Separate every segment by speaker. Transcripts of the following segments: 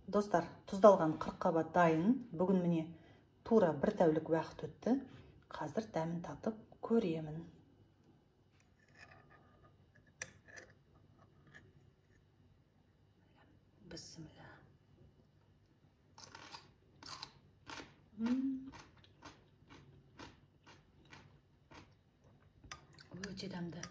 Speaker 1: Достар, тұздалған 40 қабат дайын. Бүгін міне тура бір тәулік уақыт өтті. Қазір дәмін татып көремін. Бісміллә. Өте дәмді.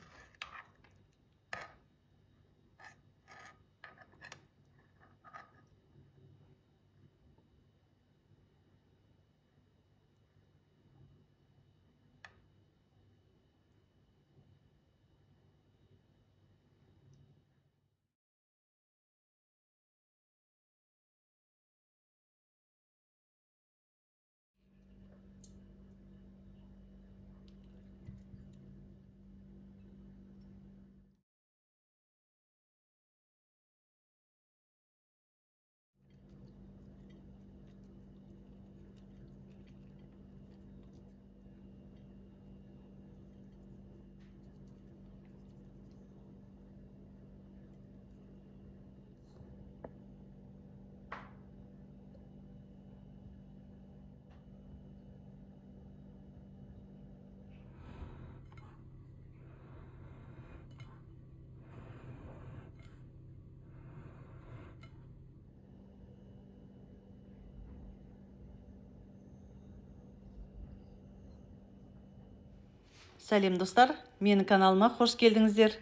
Speaker 1: Сәлем достар, менің каналыма қош келдіңіздер.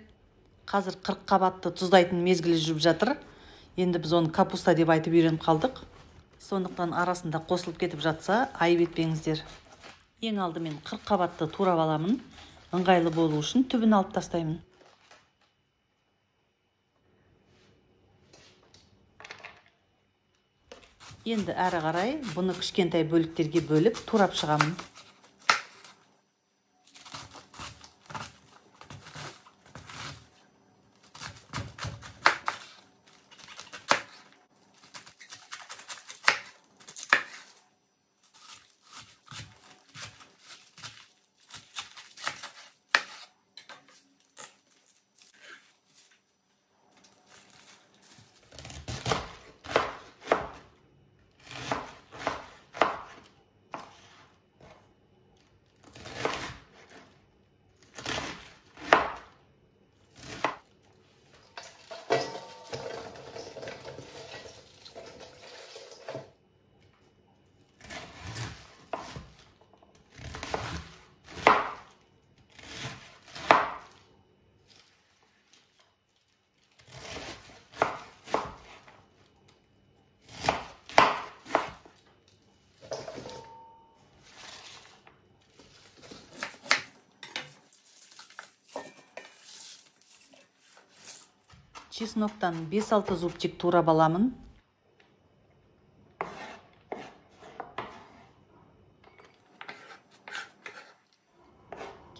Speaker 1: Қазір 40 қабатты тұздайтын мезгілі жүріп жатыр. Енді біз оны капуста деп айтып үйреніп қалдық. Сондықтан арасында қосылып кетіп жатса, айып етпеңіздер. Ең алдымен 40 қабатты турап аламын. Ыңғайлы болу үшін түбін алып тастаймын. Енді әрі қарай бұны кішкентай бөліктерге бөліп турап шығамын. Чесноктан 5-6 зубчик турап аламын.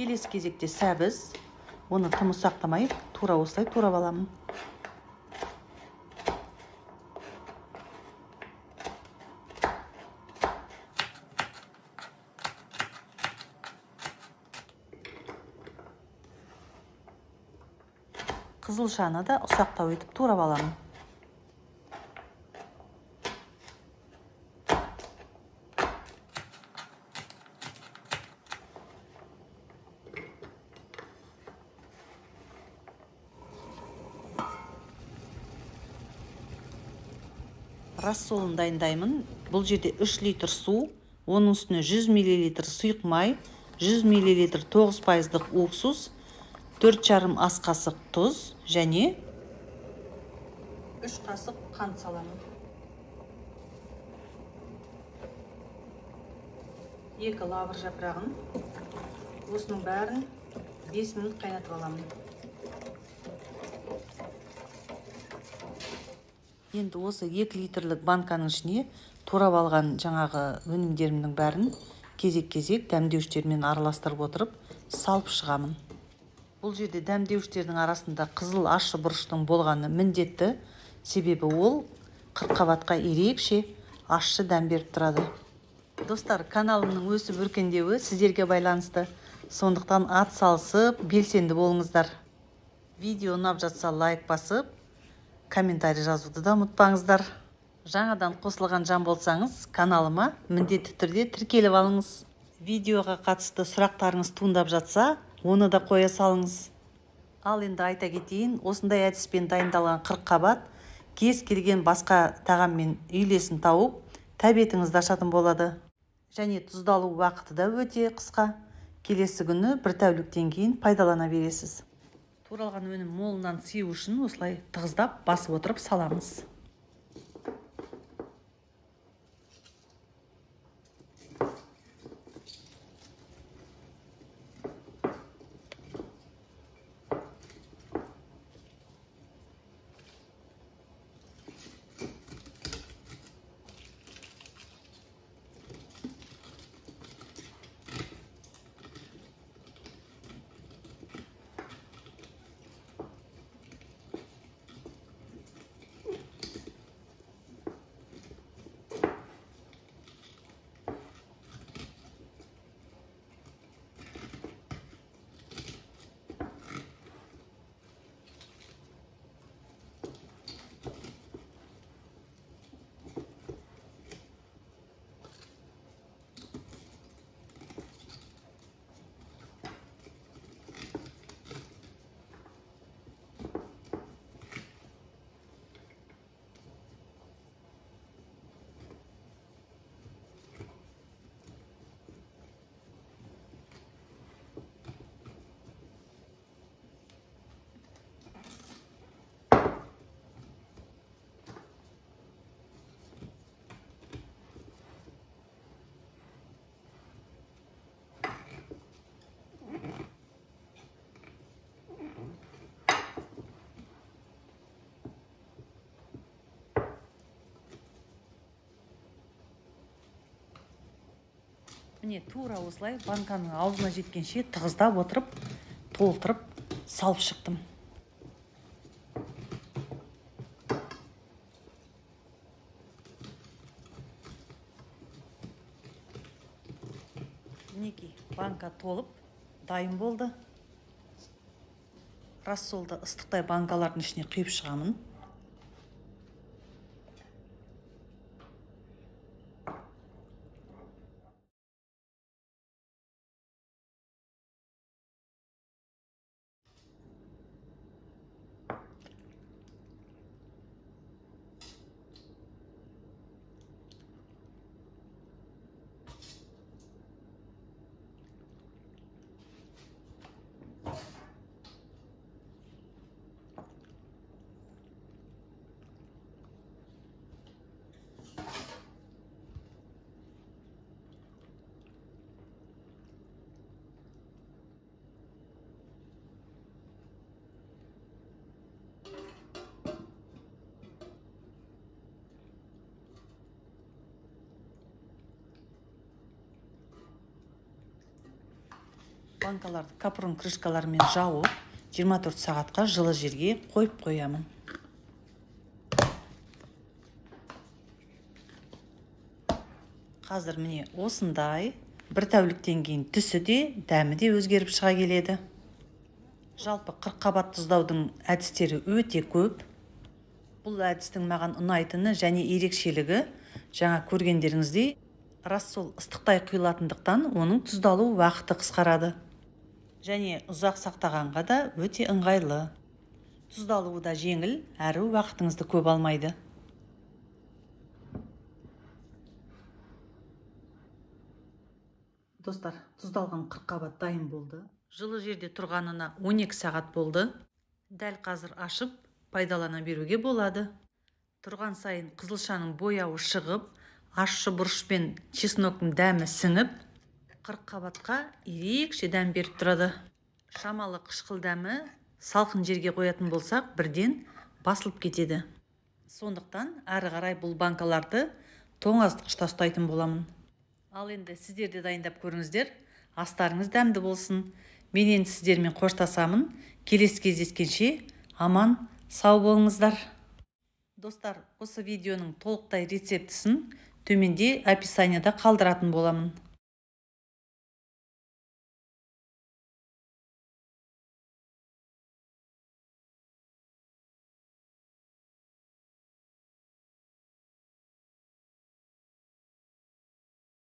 Speaker 1: Келесі кезекте сәбіз. Оны тым ұсақтамай, тура осылай турап аламын. Қызылшаны да ұсақтау етіп турап аламын. Рассолын дайындаймын. Бұл жерде 3 литр су, оның үстіне 100 мл сұйық май, 100 мл 9% уксус, 4,5 ас қасық тұз және 3 қасық қант саламын. 2 лавр жапырағын. Осының бәрін 5 минут қайнатып аламын. Енді осы 2 литрлік банканың ішіне турап алған жаңағы өнімдерімнің бәрін кезек-кезек дәмдеуіштермен араластырып отырып салып шығамын. Бұл жерде дәмдеуіштердің арасында қызыл ащы бұрыштың болғаны міндетті, себебі ол 40 қабатқа ерекше ащы дәм беріп тұрады. Достар, каналымның өсіп өркендеуі сіздерге байланысты. Сондықтан ат салысып, белсенді болыңыздар. Видео ұнап жатса лайк басып, комментарий жазуды да ұмытпаңыздар. Жаңадан қосылған жан болсаңыз, каналыма міндетті түрде тіркеліп алыңыз. Видеоға қатысты сұрақтарыңыз туындап жатса, оны да қоя салыңыз. Ал енді айта кетейін, осындай әдіспен дайындалған қырыққабат кез келген басқа тағаммен үйлесім тауып, тәбетіңізді ашатын болады. Және тұздалу уақыты да өте қысқа. Келесі күні бір тәуліктен кейін пайдалана бересіз. Туралған өнім молынан сыю үшін осылай тығыздап басып отырып саламыз. Міне тура осылай банканың аузына жеткенше тығыздап отырып, толтырып, салып шықтым. Мінекей, банка толып, дайын болды. Рассолды ыстықтай банкалардың ішіне құйып шығамын. Банкаларды капрон крышкаларымен жауып, 24 сағатқа жылы жерге қойып қоямын. Қазір міне осындай, бір тәуліктен кейін түсі де, дәмі де өзгеріп шыға келеді. Жалпы қырыққабат тұздаудың әдістері өте көп. Бұл әдістің маған ұнайтыны және ерекшелігі, жаңа көргендеріңіздей, рассол ыстықтай құйылатындықтан оның тұздалу уақыты қысқарады. Және ұзақ сақтағанға да өте ыңғайлы. Тұздалуы да жеңіл, әрі уақытыңызды көп алмайды. Достар, тұздалған қырыққабат дайын болды. Жылы жерде тұрғанына 12 сағат болды. Дәл қазір ашып, пайдалана беруге болады. Тұрған сайын қызылшаның бояуы шығып, ащы бұрыш пен чесноктың дәмі сіңіп, қырыққабатқа ерекше дәм беріп тұрады. Шамалы қышқыл дәмі салқын жерге қоятын болсақ, бірден басылып кетеді. Сондықтан әрі қарай бұл банкаларды тоңазытқышта ұстайтын боламын. Ал енді сіздер де дайындап көріңіздер. Астарыңыз дәмді болсын. Мен енді сіздермен қоштасамын. Келесі кездескенше аман, сау болыңыздар. Достар, осы видеоның толықтай рецептісін төменде описанияда қалдыратын боламын.